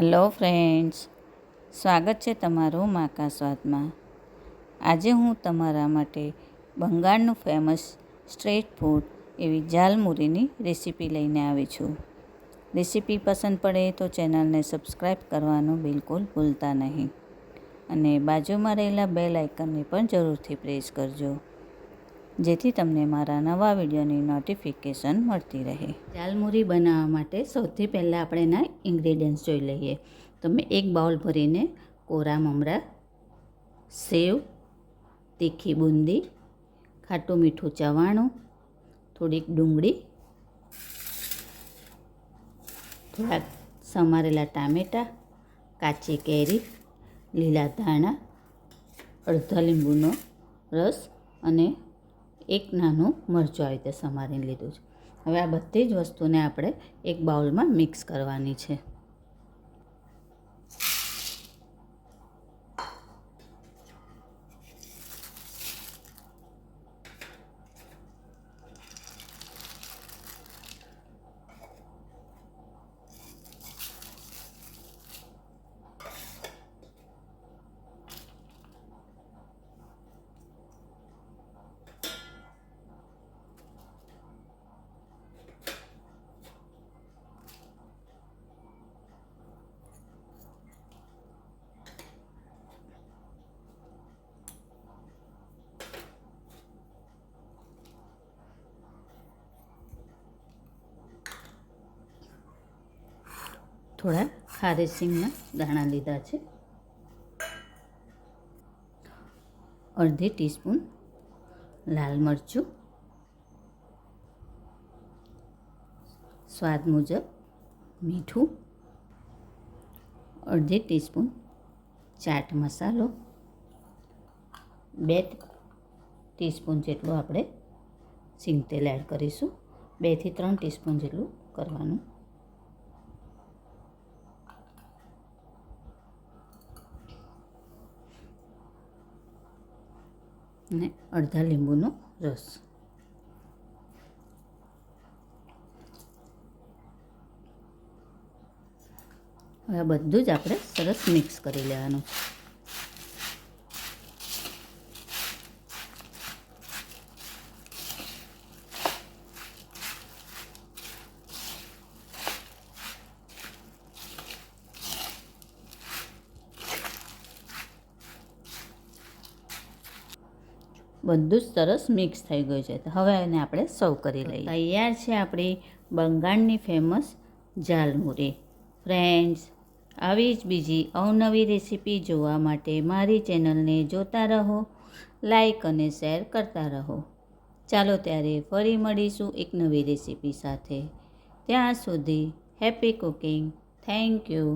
Hello friends, સ્વાગત છે તમારું માકા સ્વાદમાં. આજે હું તમારા માટે બંગાળનું ફેમસ સ્ટ્રીટ ફૂડ એવી ઝાલમુરીની રેસીપી લઈને આવી છું. રેસીપી પસંદ પડે તો ચેનલને સબસ્ક્રાઈબ કરવાનું બિલકુલ ભૂલતા નહીં અને બાજુમાં રહેલા બેલ આઇકનને પણ જરૂરથી પ્રેસ કરજો, જેથી તમને મારા નવા વિડીયોની નોટિફિકેશન મળતી રહે. ઝાલમુરી બનાવવા માટે સૌથી પહેલાં આપણે એના ઇન્ગ્રેડિયન્ટ્સ જોઈ લઈએ. તો મેં એક બાઉલ ભરીને કોરા મમરા, સેવ, તીખી બુંદી, ખાટું મીઠું ચવાણું, થોડીક ડુંગળી, થોડાક સમારેલા ટામેટાં, કાચી કેરી, લીલા ધાણા, અડધા લીંબુનો રસ અને એક નાનું મરચું આવી રીતે સમારીને લીધું છે. હવે આ બધી જ વસ્તુને આપણે એક બાઉલમાં મિક્સ કરવાની છે. થોડા ખારેસિંગના દાણા લીધા છે, અડધી ટીસ્પૂન લાલ મરચું, સ્વાદ મુજબ મીઠું, અડધી ટીસ્પૂન ચાટ મસાલો, 2 ટીસ્પૂન જેટલું આપણે સિંગ તેલ એડ કરીશું. 2 થી 3 ટીસ્પૂન જેટલું કરવાનું. અને અડધા લીંબુનો રસ. હવે બધું જ આપણે સરસ મિક્સ કરી લેવાનું. બધું જ સરસ મિક્સ થઈ ગયું છે. તો હવે એને આપણે સર્વ કરી લઈએ. તૈયાર છે આપણી બંગાળની ફેમસ ઝાલમુરી. ફ્રેન્ડ્સ, આવી જ બીજી અવનવી રેસીપી જોવા માટે મારી ચેનલને જોતા રહો, લાઈક અને શેર કરતા રહો. ચાલો ત્યારે ફરી મળીશું એક નવી રેસીપી સાથે. ત્યાં સુધી હેપી કુકિંગ. Thank you.